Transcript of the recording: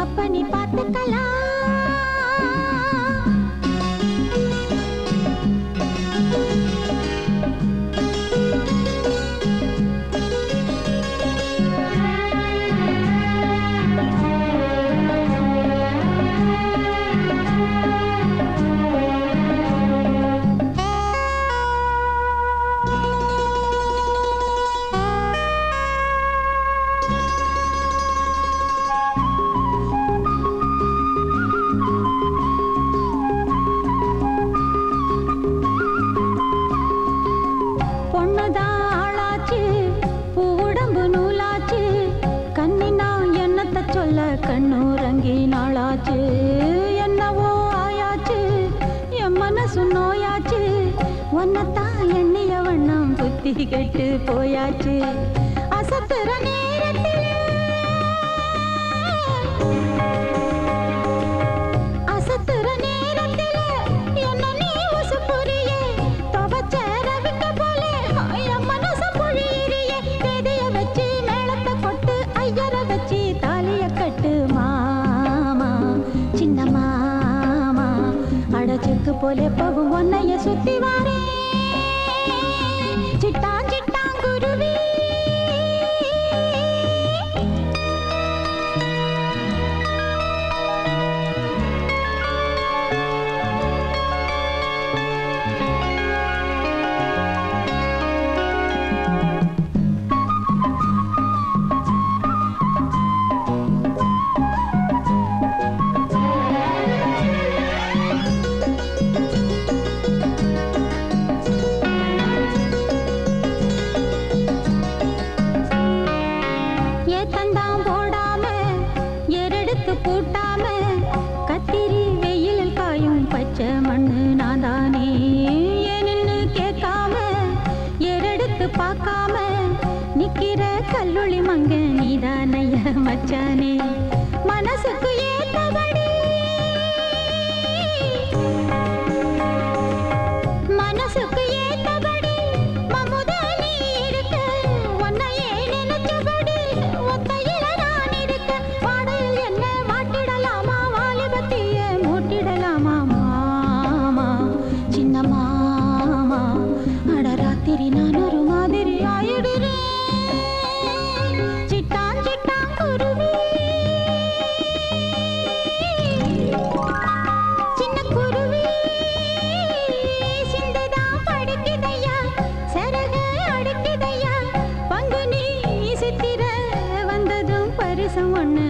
அப்ப நீ பார்த்துக்கலாம். கண்ணூரங்கி நாளாச்சு என்னவோ ஆயாச்சு என் மனசு நோயாச்சு ஒன்னத்தான் எண்ணிய வண்ணம் புத்தி கெட்டு போயாச்சு அசத்துற நேரத்தில் அசத்துற நேரத்தில் என்ன நீ உசுப்புரியே துவச்ச ரவிக்க போல என் மனச பொழியிறியே பேதைய வச்சு மேளத்தை கொட்டு ஐயர வச்சு தாலிய கட்டு மாமா சின்ன மாமா அடச்சுக்கு போல போகும் ஒன்னைய சுத்தி வாரே சிட்டான் சிட்டான் குருவி கூட்டாம கத்திரி வெயிலில் காயும் பச்சை மண்ணு நான் தானே ஏன்னு கேட்காம ஏறெடுத்து பார்க்காம நிக்கிற கல்லுளி மங்க நீதானைய மச்சானே மனசுக்கு ஏத்தபடி மனசுக்கு ஏத்தபடி மமுதா நீ இருக்க உன்னையே நினைச்சபடி ஒத்தையில நான் இருக்க பாடையில் என்ன மாட்டிடலாமா வாலிபத்திய மூட்டிடலாமா மாமா சின்ன மாமா அட ராத்திரி நான் ஒரு மாதிரி ஆயிடுறேன் சிட்டான் சிட்டான் குருவி சின்ன குருவி சிந்துதான் படுக்குதையா சரக அடுக்குதையா பங்குனி சித்திர வந்ததும் பரிசம் ஒண்ணு